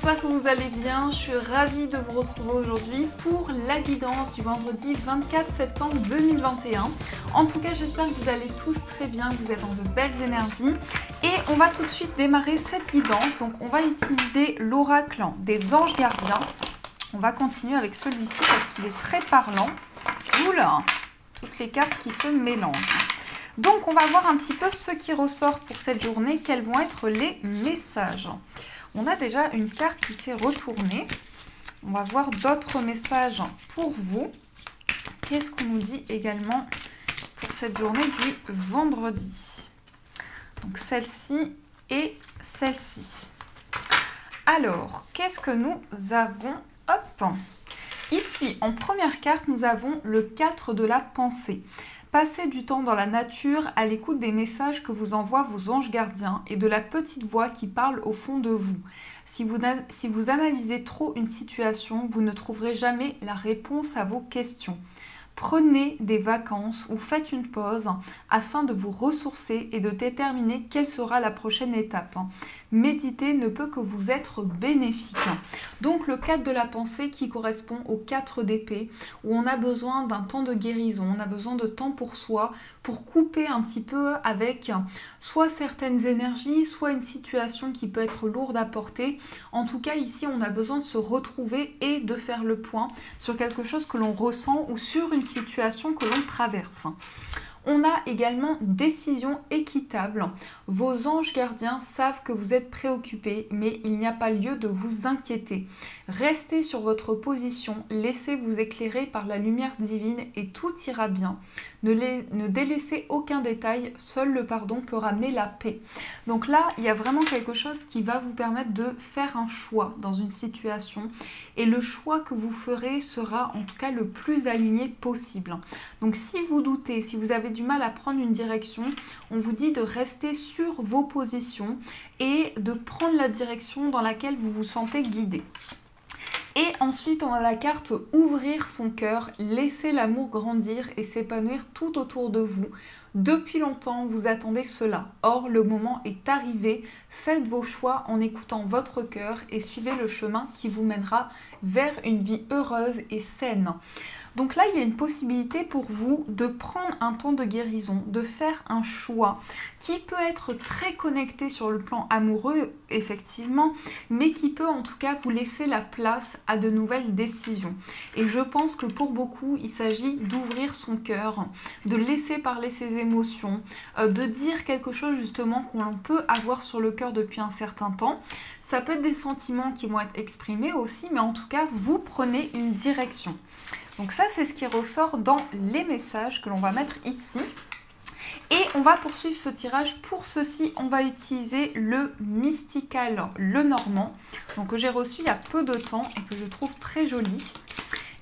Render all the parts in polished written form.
j'espère que vous allez bien. Je suis ravie de vous retrouver aujourd'hui pour la guidance du vendredi 24 septembre 2021. En tout cas, j'espère que vous allez tous très bien, que vous êtes dans de belles énergies. Et on va tout de suite démarrer cette guidance. Donc, on va utiliser l'oracle des anges gardiens. On va continuer avec celui-ci parce qu'il est très parlant. Oula, toutes les cartes qui se mélangent. Donc, on va voir un petit peu ce qui ressort pour cette journée. Quels vont être les messages? On a déjà une carte qui s'est retournée. On va voir d'autres messages pour vous. Qu'est-ce qu'on nous dit également pour cette journée du vendredi? Donc celle-ci et celle-ci. Alors, qu'est-ce que nous avons? Hop! Ici, en première carte, nous avons le 4 de la pensée. Passez du temps dans la nature à l'écoute des messages que vous envoient vos anges gardiens et de la petite voix qui parle au fond de vous. Si vous analysez trop une situation, vous ne trouverez jamais la réponse à vos questions. Prenez des vacances ou faites une pause afin de vous ressourcer et de déterminer quelle sera la prochaine étape. Méditer ne peut que vous être bénéfique. Donc le 4 de la pensée qui correspond au 4 d'épée, où on a besoin d'un temps de guérison, on a besoin de temps pour soi, pour couper un petit peu avec soit certaines énergies, soit une situation qui peut être lourde à porter. En tout cas ici on a besoin de se retrouver et de faire le point sur quelque chose que l'on ressent ou sur une situation que l'on traverse. On a également décision équitable. Vos anges gardiens savent que vous êtes préoccupés, mais il n'y a pas lieu de vous inquiéter. Restez sur votre position, laissez-vous éclairer par la lumière divine et tout ira bien. Ne délaissez aucun détail, seul le pardon peut ramener la paix. Donc là, il y a vraiment quelque chose qui va vous permettre de faire un choix dans une situation. Et le choix que vous ferez sera en tout cas le plus aligné possible. Donc si vous doutez, si vous avez du mal à prendre une direction, on vous dit de rester sur vos positions et de prendre la direction dans laquelle vous vous sentez guidé. Et ensuite, on a la carte ouvrir son cœur, laisser l'amour grandir et s'épanouir tout autour de vous. Depuis longtemps, vous attendez cela. Or, le moment est arrivé. Faites vos choix en écoutant votre cœur et suivez le chemin qui vous mènera vers une vie heureuse et saine. Donc là, il y a une possibilité pour vous de prendre un temps de guérison, de faire un choix qui peut être très connecté sur le plan amoureux, effectivement, mais qui peut en tout cas vous laisser la place à de nouvelles décisions. Et je pense que pour beaucoup, il s'agit d'ouvrir son cœur, de laisser parler ses émotions, de dire quelque chose justement qu'on peut avoir sur le cœur depuis un certain temps. Ça peut être des sentiments qui vont être exprimés aussi, mais en tout cas, vous prenez une direction. Donc ça, c'est ce qui ressort dans les messages que l'on va mettre ici. Et on va poursuivre ce tirage. Pour ceci, on va utiliser le Mystical, le Normand, donc que j'ai reçu il y a peu de temps et que je trouve très joli.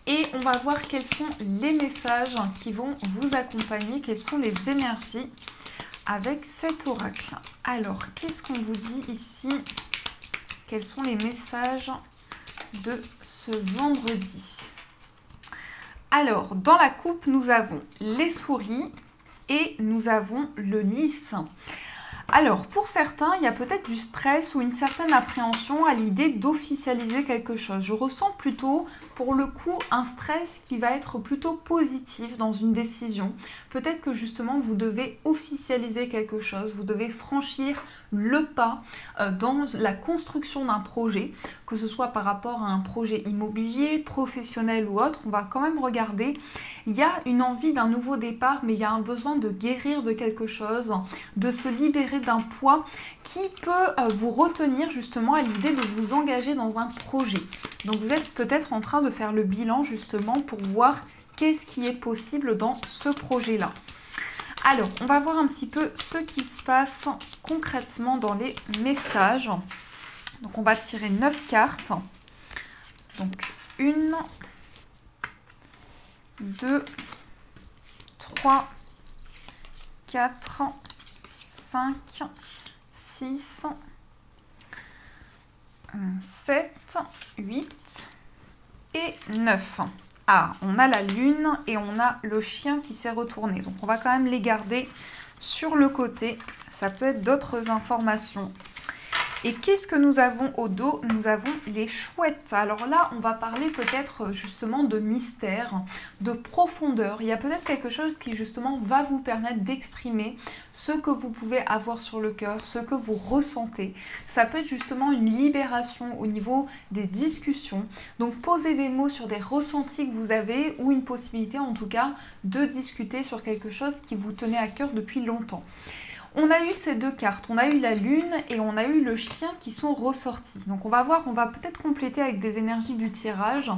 Et on va voir quels sont les messages qui vont vous accompagner, quelles sont les énergies avec cet oracle. Alors, qu'est-ce qu'on vous dit ici? Quels sont les messages de ce vendredi? Alors, dans la coupe, nous avons les souris et nous avons le lys. Alors, pour certains, il y a peut-être du stress ou une certaine appréhension à l'idée d'officialiser quelque chose. Je ressens plutôt, pour le coup, un stress qui va être plutôt positif dans une décision. Peut-être que justement, vous devez officialiser quelque chose, vous devez franchir le pas dans la construction d'un projet, que ce soit par rapport à un projet immobilier, professionnel ou autre. On va quand même regarder. Il y a une envie d'un nouveau départ, mais il y a un besoin de guérir de quelque chose, de se libérer d'un poids qui peut vous retenir justement à l'idée de vous engager dans un projet. Donc vous êtes peut-être en train de faire le bilan justement pour voir qu'est-ce qui est possible dans ce projet-là. Alors, on va voir un petit peu ce qui se passe concrètement dans les messages. Donc on va tirer 9 cartes. Donc 1, 2, 3, 4, 5, 6, 7, 8 et 9. Ah, on a la lune et on a le chien qui s'est retourné. Donc on va quand même les garder sur le côté. Ça peut être d'autres informations. Et qu'est-ce que nous avons au dos? Nous avons les chouettes. Alors là, on va parler peut-être justement de mystère, de profondeur. Il y a peut-être quelque chose qui justement va vous permettre d'exprimer ce que vous pouvez avoir sur le cœur, ce que vous ressentez. Ça peut être justement une libération au niveau des discussions. Donc poser des mots sur des ressentis que vous avez ou une possibilité en tout cas de discuter sur quelque chose qui vous tenait à cœur depuis longtemps. On a eu ces deux cartes, on a eu la lune et on a eu le chien qui sont ressortis. Donc on va voir, on va peut-être compléter avec des énergies du tirage,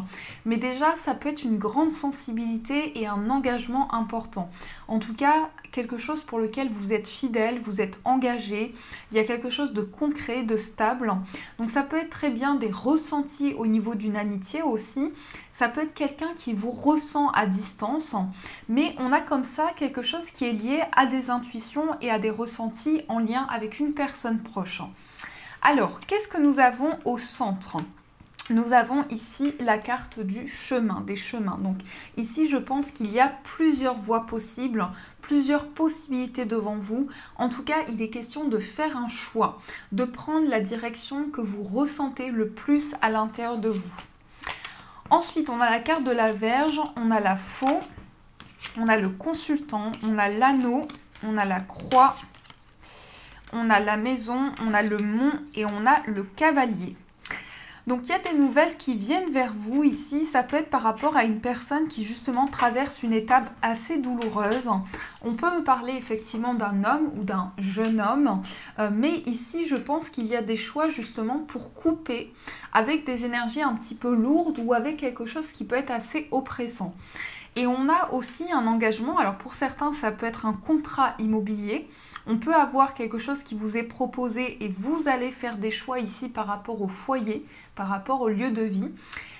mais déjà ça peut être une grande sensibilité et un engagement important. En tout cas, quelque chose pour lequel vous êtes fidèle, vous êtes engagé, il y a quelque chose de concret, de stable. Donc ça peut être très bien des ressentis au niveau d'une amitié aussi. Ça peut être quelqu'un qui vous ressent à distance, mais on a comme ça quelque chose qui est lié à des intuitions et à des ressentis en lien avec une personne proche. Alors, qu'est-ce que nous avons au centre ? Nous avons ici la carte du chemin, des chemins. Donc ici, je pense qu'il y a plusieurs voies possibles, plusieurs possibilités devant vous. En tout cas, il est question de faire un choix, de prendre la direction que vous ressentez le plus à l'intérieur de vous. Ensuite, on a la carte de la Vierge, on a la Faux, on a le consultant, on a l'anneau, on a la croix, on a la maison, on a le mont et on a le cavalier. Donc il y a des nouvelles qui viennent vers vous ici, ça peut être par rapport à une personne qui justement traverse une étape assez douloureuse. On peut me parler effectivement d'un homme ou d'un jeune homme, mais ici je pense qu'il y a des choix justement pour couper avec des énergies un petit peu lourdes ou avec quelque chose qui peut être assez oppressant. Et on a aussi un engagement, alors pour certains ça peut être un contrat immobilier, on peut avoir quelque chose qui vous est proposé et vous allez faire des choix ici par rapport au foyer, par rapport au lieu de vie.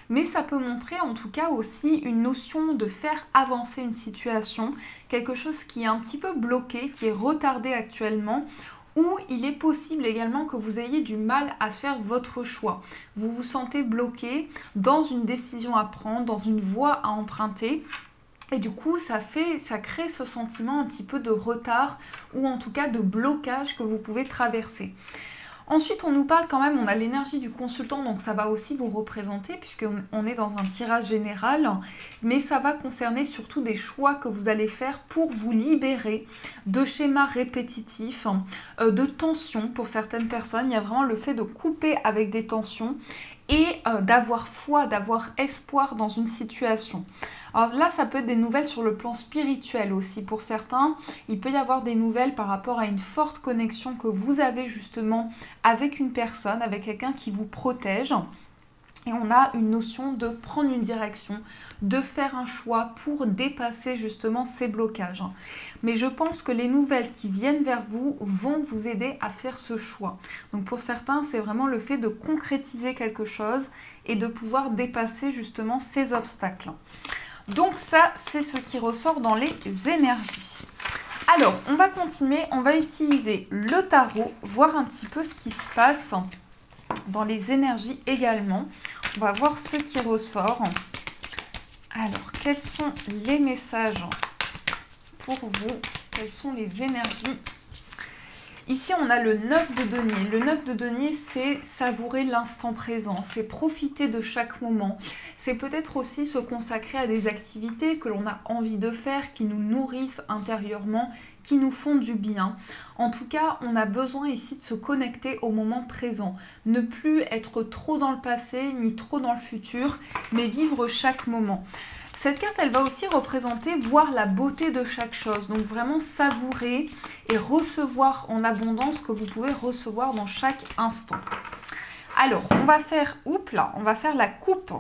Mais ça peut montrer en tout cas aussi une notion de faire avancer une situation, quelque chose qui est un petit peu bloqué, qui est retardé actuellement, ou il est possible également que vous ayez du mal à faire votre choix. Vous vous sentez bloqué dans une décision à prendre, dans une voie à emprunter. Et du coup, ça crée ce sentiment un petit peu de retard ou en tout cas de blocage que vous pouvez traverser. Ensuite, on nous parle quand même, on a l'énergie du consultant, donc ça va aussi vous représenter puisqu'on est dans un tirage général, mais ça va concerner surtout des choix que vous allez faire pour vous libérer de schémas répétitifs, de tensions pour certaines personnes. Il y a vraiment le fait de couper avec des tensions et d'avoir foi, d'avoir espoir dans une situation. Alors là, ça peut être des nouvelles sur le plan spirituel aussi. Pour certains, il peut y avoir des nouvelles par rapport à une forte connexion que vous avez justement avec une personne, avec quelqu'un qui vous protège. Et on a une notion de prendre une direction, de faire un choix pour dépasser justement ces blocages. Mais je pense que les nouvelles qui viennent vers vous vont vous aider à faire ce choix. Donc pour certains, c'est vraiment le fait de concrétiser quelque chose et de pouvoir dépasser justement ces obstacles. Donc ça, c'est ce qui ressort dans les énergies. Alors, on va continuer, on va utiliser le tarot, voir un petit peu ce qui se passe dans les énergies également. On va voir ce qui ressort. Alors, quels sont les messages pour vous? Quelles sont les énergies? Ici, on a le 9 de denier. Le 9 de denier, c'est savourer l'instant présent, c'est profiter de chaque moment. C'est peut-être aussi se consacrer à des activités que l'on a envie de faire, qui nous nourrissent intérieurement, qui nous font du bien. En tout cas, on a besoin ici de se connecter au moment présent. Ne plus être trop dans le passé, ni trop dans le futur, mais vivre chaque moment. Cette carte, elle va aussi représenter voir la beauté de chaque chose. Donc vraiment savourer et recevoir en abondance ce que vous pouvez recevoir dans chaque instant. Alors, on va faire la coupe.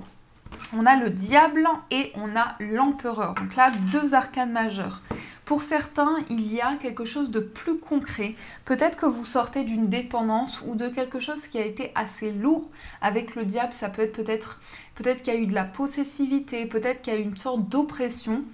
On a le diable et on a l'empereur. Donc là, deux arcanes majeures. Pour certains, il y a quelque chose de plus concret. Peut-être que vous sortez d'une dépendance ou de quelque chose qui a été assez lourd. Avec le diable, ça peut être peut-être qu'il y a eu de la possessivité, peut-être qu'il y a eu une sorte d'oppression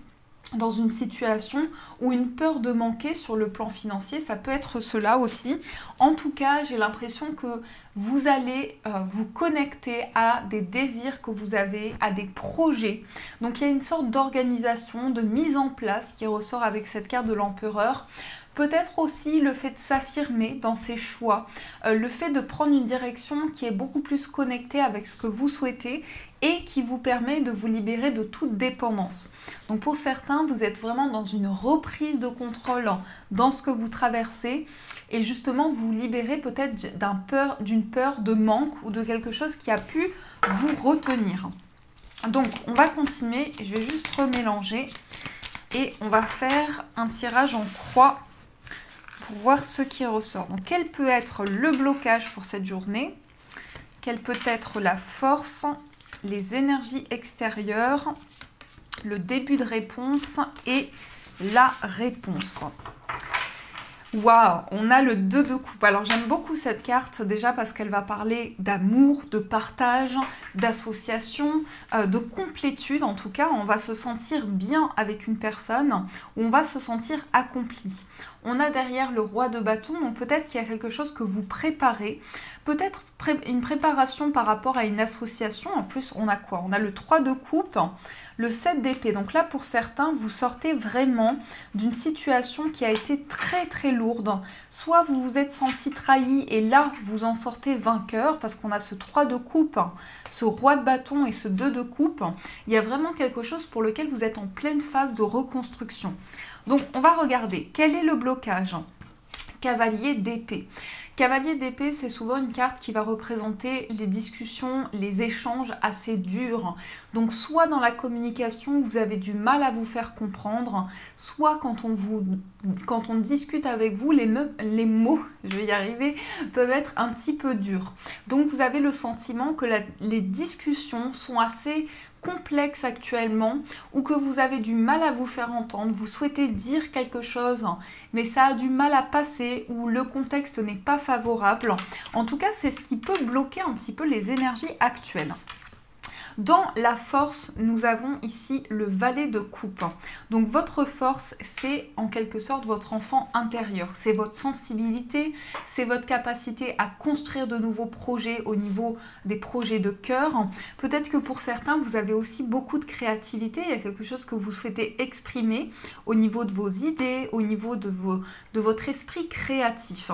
dans une situation ou une peur de manquer sur le plan financier, ça peut être cela aussi. En tout cas, j'ai l'impression que vous allez vous connecter à des désirs que vous avez, à des projets. Donc il y a une sorte d'organisation, de mise en place qui ressort avec cette carte de l'empereur. Peut-être aussi le fait de s'affirmer dans ses choix, le fait de prendre une direction qui est beaucoup plus connectée avec ce que vous souhaitez et qui vous permet de vous libérer de toute dépendance. Donc pour certains, vous êtes vraiment dans une reprise de contrôle dans ce que vous traversez et justement vous libérez peut-être d'une peur de manque ou de quelque chose qui a pu vous retenir. Donc on va continuer, je vais juste remélanger et on va faire un tirage en croix pour voir ce qui ressort. Donc quel peut être le blocage pour cette journée? Quelle peut être la force, les énergies extérieures, le début de réponse et la réponse? Waouh, on a le 2 de coupe. Alors j'aime beaucoup cette carte déjà parce qu'elle va parler d'amour, de partage, d'association, de complétude. En tout cas, on va se sentir bien avec une personne, on va se sentir accompli. On a derrière le roi de bâton, donc peut-être qu'il y a quelque chose que vous préparez, peut-être une préparation par rapport à une association. En plus, on a quoi? On a le 3 de coupe, le 7 d'épée. Donc là, pour certains, vous sortez vraiment d'une situation qui a été très très lourde. Soit vous vous êtes senti trahi et là, vous en sortez vainqueur parce qu'on a ce 3 de coupe, ce roi de bâton et ce 2 de coupe. Il y a vraiment quelque chose pour lequel vous êtes en pleine phase de reconstruction. Donc, on va regarder. Quel est le blocage? Cavalier d'épée. Cavalier d'épée, c'est souvent une carte qui va représenter les discussions, les échanges assez durs. Donc, soit dans la communication, vous avez du mal à vous faire comprendre, soit quand on discute avec vous, les mots, je vais y arriver, peuvent être un petit peu durs. Donc, vous avez le sentiment que les discussions sont assez complexe actuellement ou que vous avez du mal à vous faire entendre, vous souhaitez dire quelque chose mais ça a du mal à passer ou le contexte n'est pas favorable. En tout cas, c'est ce qui peut bloquer un petit peu les énergies actuelles. Dans la force, nous avons ici le valet de coupe. Donc votre force, c'est en quelque sorte votre enfant intérieur. C'est votre sensibilité, c'est votre capacité à construire de nouveaux projets au niveau des projets de cœur. Peut-être que pour certains, vous avez aussi beaucoup de créativité. Il y a quelque chose que vous souhaitez exprimer au niveau de vos idées, au niveau de votre esprit créatif.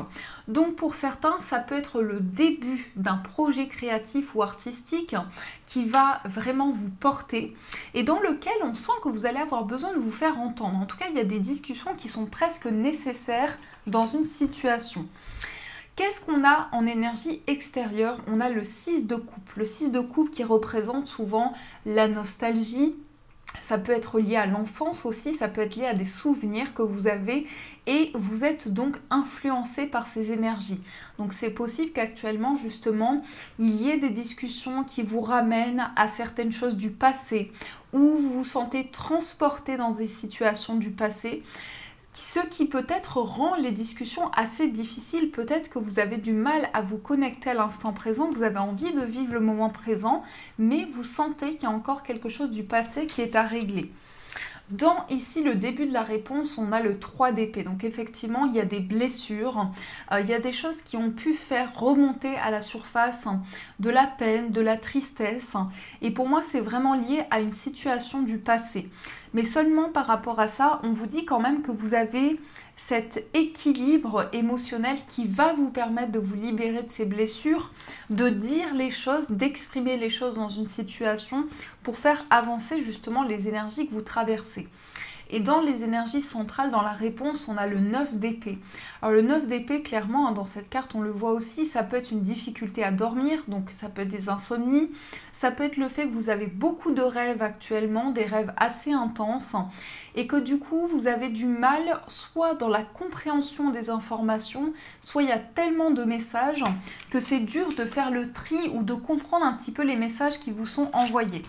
Donc pour certains, ça peut être le début d'un projet créatif ou artistique qui va vraiment vous porter et dans lequel on sent que vous allez avoir besoin de vous faire entendre. En tout cas, il y a des discussions qui sont presque nécessaires dans une situation. Qu'est-ce qu'on a en énergie extérieure? On a le 6 de coupe. Le 6 de coupe qui représente souvent la nostalgie. Ça peut être lié à l'enfance aussi, ça peut être lié à des souvenirs que vous avez et vous êtes donc influencé par ces énergies. Donc c'est possible qu'actuellement justement il y ait des discussions qui vous ramènent à certaines choses du passé ou vous vous sentez transporté dans des situations du passé. Ce qui peut-être rend les discussions assez difficiles. Peut-être que vous avez du mal à vous connecter à l'instant présent, vous avez envie de vivre le moment présent, mais vous sentez qu'il y a encore quelque chose du passé qui est à régler. Dans ici le début de la réponse, on a le 3 d'épée. Donc effectivement, il y a des blessures, il y a des choses qui ont pu faire remonter à la surface de la peine, de la tristesse. Et pour moi, c'est vraiment lié à une situation du passé. Mais seulement par rapport à ça, on vous dit quand même que vous avez cet équilibre émotionnel qui va vous permettre de vous libérer de ces blessures, de dire les choses, d'exprimer les choses dans une situation pour faire avancer justement les énergies que vous traversez. Et dans les énergies centrales, dans la réponse, on a le 9 d'épée. Alors le 9 d'épée, clairement, dans cette carte, on le voit aussi, ça peut être une difficulté à dormir, donc ça peut être des insomnies, ça peut être le fait que vous avez beaucoup de rêves actuellement, des rêves assez intenses, et que du coup, vous avez du mal, soit dans la compréhension des informations, soit il y a tellement de messages que c'est dur de faire le tri ou de comprendre un petit peu les messages qui vous sont envoyés.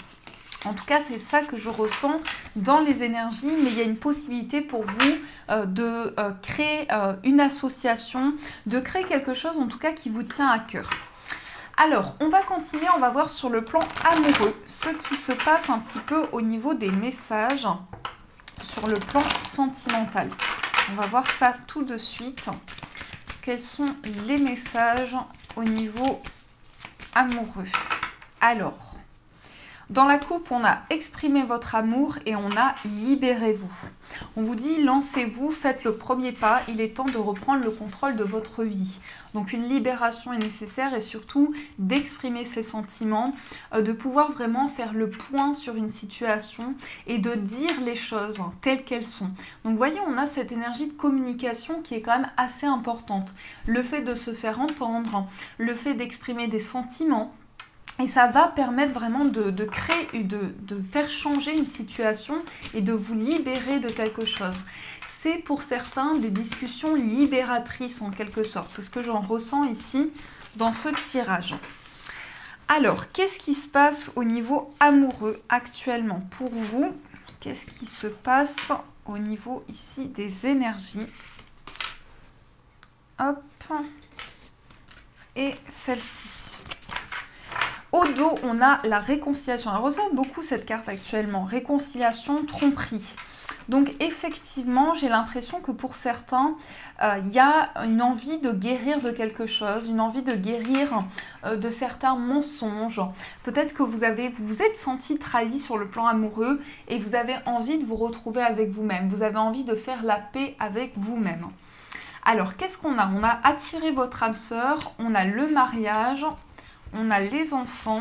En tout cas, c'est ça que je ressens dans les énergies, mais il y a une possibilité pour vous de créer une association, de créer quelque chose en tout cas qui vous tient à cœur. Alors, on va continuer, on va voir sur le plan amoureux ce qui se passe un petit peu au niveau des messages sur le plan sentimental. On va voir ça tout de suite. Quels sont les messages au niveau amoureux? Alors, Dans la coupe, on a exprimé votre amour et on a libérez-vous. On vous dit lancez-vous, faites le premier pas, il est temps de reprendre le contrôle de votre vie. Donc une libération est nécessaire et surtout d'exprimer ses sentiments, de pouvoir vraiment faire le point sur une situation et de dire les choses telles qu'elles sont. Donc vous voyez, on a cette énergie de communication qui est quand même assez importante. Le fait de se faire entendre, le fait d'exprimer des sentiments. Et ça va permettre vraiment de créer, de faire changer une situation et de vous libérer de quelque chose. C'est pour certains des discussions libératrices en quelque sorte. C'est ce que j'en ressens ici dans ce tirage. Alors, qu'est-ce qui se passe au niveau amoureux actuellement pour vous? Qu'est-ce qui se passe au niveau ici des énergies? Hop. Et celle-ci. Au dos, on a la réconciliation. Elle ressort beaucoup cette carte actuellement. Réconciliation, tromperie. Donc effectivement, j'ai l'impression que pour certains, il y a une envie de guérir de quelque chose, une envie de guérir de certains mensonges. Peut-être que vous vous êtes senti trahi sur le plan amoureux et vous avez envie de vous retrouver avec vous-même. Vous avez envie de faire la paix avec vous-même. Alors, qu'est-ce qu'on a? On a attiré votre âme sœur, on a le mariage, on a les enfants,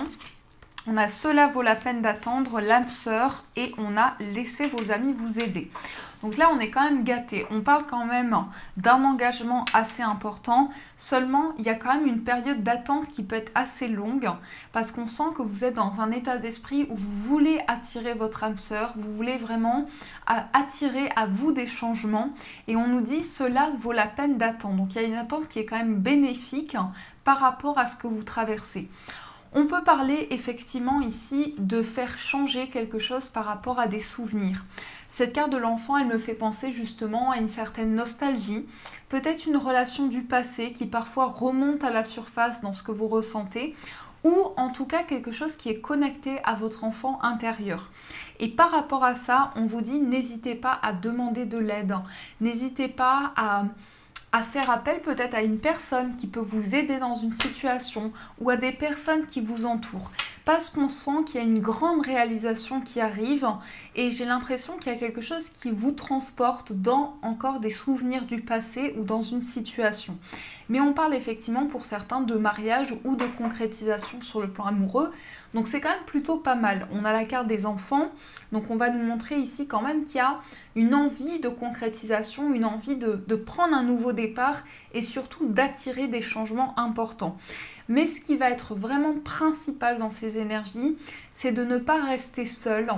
on a cela vaut la peine d'attendre, l'âme sœur et on a laissé vos amis vous aider. Donc là, on est quand même gâté. On parle quand même d'un engagement assez important. Seulement, il y a quand même une période d'attente qui peut être assez longue parce qu'on sent que vous êtes dans un état d'esprit où vous voulez attirer votre âme sœur, vous voulez vraiment attirer à vous des changements et on nous dit cela vaut la peine d'attendre. Donc il y a une attente qui est quand même bénéfique par rapport à ce que vous traversez. On peut parler effectivement ici de faire changer quelque chose par rapport à des souvenirs. Cette carte de l'enfant, elle me fait penser justement à une certaine nostalgie, peut-être une relation du passé qui parfois remonte à la surface dans ce que vous ressentez, ou en tout cas quelque chose qui est connecté à votre enfant intérieur. Et par rapport à ça, on vous dit n'hésitez pas à demander de l'aide, n'hésitez pas à faire appel peut-être à une personne qui peut vous aider dans une situation ou à des personnes qui vous entourent. Parce qu'on sent qu'il y a une grande réalisation qui arrive et j'ai l'impression qu'il y a quelque chose qui vous transporte dans encore des souvenirs du passé ou dans une situation. Mais on parle effectivement pour certains de mariage ou de concrétisation sur le plan amoureux. Donc c'est quand même plutôt pas mal. On a la carte des enfants, donc on va nous montrer ici quand même qu'il y a une envie de concrétisation, une envie de prendre un nouveau départ et surtout d'attirer des changements importants. Mais ce qui va être vraiment principal dans ces énergies, c'est de ne pas rester seul,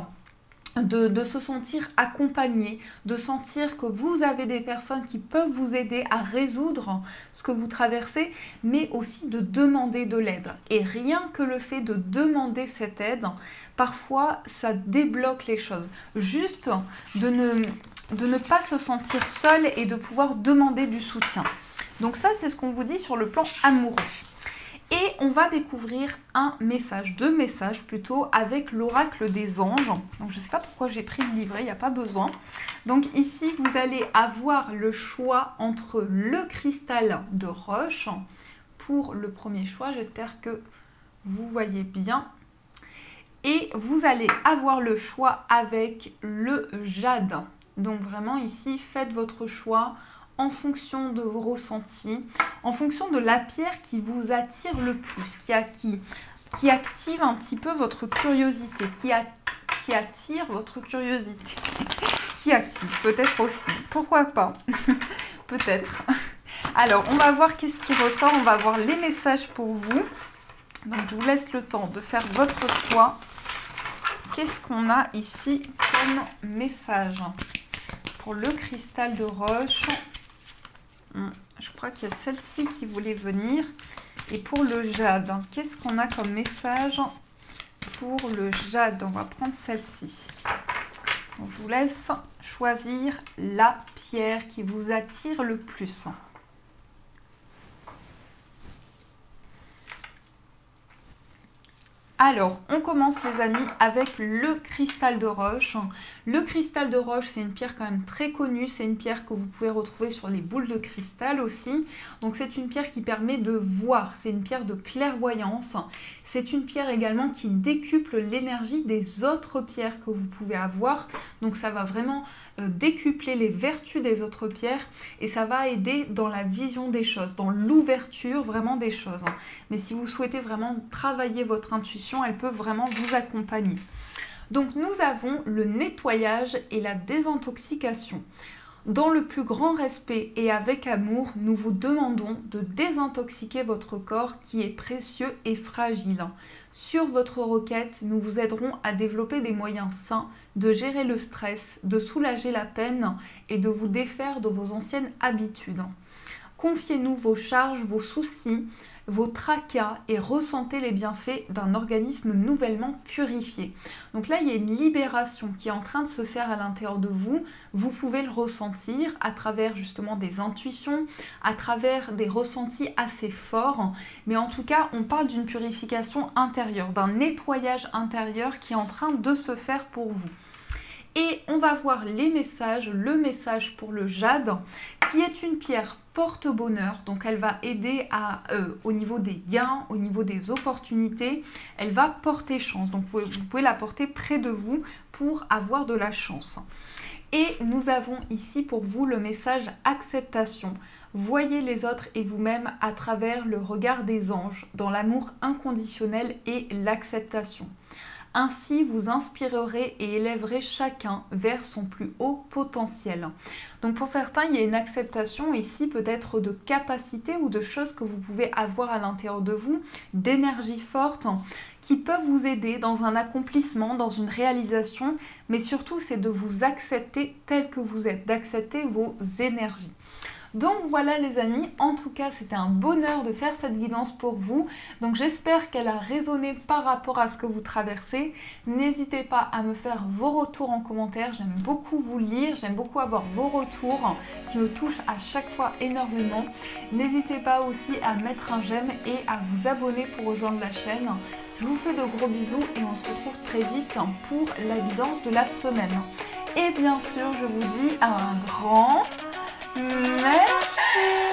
de se sentir accompagné, de sentir que vous avez des personnes qui peuvent vous aider à résoudre ce que vous traversez, mais aussi de demander de l'aide. Et rien que le fait de demander cette aide, parfois ça débloque les choses. Juste de ne pas se sentir seul et de pouvoir demander du soutien. Donc ça, c'est ce qu'on vous dit sur le plan amoureux. Et on va découvrir deux messages plutôt, avec l'oracle des anges. Donc je ne sais pas pourquoi j'ai pris le livret, il n'y a pas besoin. Donc ici, vous allez avoir le choix entre le cristal de roche pour le premier choix. J'espère que vous voyez bien. Et vous allez avoir le choix avec le jade. Donc vraiment ici, faites votre choix en fonction de vos ressentis, en fonction de la pierre qui vous attire le plus, qui active un petit peu votre curiosité, qui attire votre curiosité, qui active peut-être aussi, pourquoi pas, peut-être. Alors, on va voir qu'est-ce qui ressort, on va voir les messages pour vous. Donc, je vous laisse le temps de faire votre choix. Qu'est-ce qu'on a ici comme message pour le cristal de roche? Je crois qu'il y a celle-ci qui voulait venir. Et pour le jade, qu'est-ce qu'on a comme message pour le jade? On va prendre celle-ci. Donc, je vous laisse choisir la pierre qui vous attire le plus. Alors, on commence les amis avec le cristal de roche. Le cristal de roche, c'est une pierre quand même très connue. C'est une pierre que vous pouvez retrouver sur les boules de cristal aussi. Donc c'est une pierre qui permet de voir. C'est une pierre de clairvoyance. C'est une pierre également qui décuple l'énergie des autres pierres que vous pouvez avoir. Donc ça va vraiment décupler les vertus des autres pierres et ça va aider dans la vision des choses, dans l'ouverture vraiment des choses. Mais si vous souhaitez vraiment travailler votre intuition, elle peut vraiment vous accompagner. Donc nous avons le nettoyage et la désintoxication. Dans le plus grand respect et avec amour, nous vous demandons de désintoxiquer votre corps qui est précieux et fragile. Sur votre requête, nous vous aiderons à développer des moyens sains de gérer le stress, de soulager la peine et de vous défaire de vos anciennes habitudes. Confiez-nous vos charges, vos soucis, vos tracas et ressentez les bienfaits d'un organisme nouvellement purifié. Donc là, il y a une libération qui est en train de se faire à l'intérieur de vous. Vous pouvez le ressentir à travers justement des intuitions, à travers des ressentis assez forts. Mais en tout cas, on parle d'une purification intérieure, d'un nettoyage intérieur qui est en train de se faire pour vous. Et on va voir les messages, le message pour le jade, qui est une pierre porte-bonheur, donc elle va aider au niveau des gains, au niveau des opportunités, elle va porter chance, donc vous pouvez la porter près de vous pour avoir de la chance. Et nous avons ici pour vous le message acceptation. Voyez les autres et vous-même à travers le regard des anges, dans l'amour inconditionnel et l'acceptation. Ainsi, vous inspirerez et élèverez chacun vers son plus haut potentiel. Donc pour certains, il y a une acceptation ici peut-être de capacités ou de choses que vous pouvez avoir à l'intérieur de vous, d'énergie forte, qui peuvent vous aider dans un accomplissement, dans une réalisation, mais surtout c'est de vous accepter tel que vous êtes, d'accepter vos énergies. Donc voilà les amis, en tout cas c'était un bonheur de faire cette guidance pour vous. Donc j'espère qu'elle a résonné par rapport à ce que vous traversez. N'hésitez pas à me faire vos retours en commentaire, j'aime beaucoup vous lire, j'aime beaucoup avoir vos retours qui me touchent à chaque fois énormément. N'hésitez pas aussi à mettre un j'aime et à vous abonner pour rejoindre la chaîne. Je vous fais de gros bisous et on se retrouve très vite pour la guidance de la semaine. Et bien sûr, je vous dis un grand merci.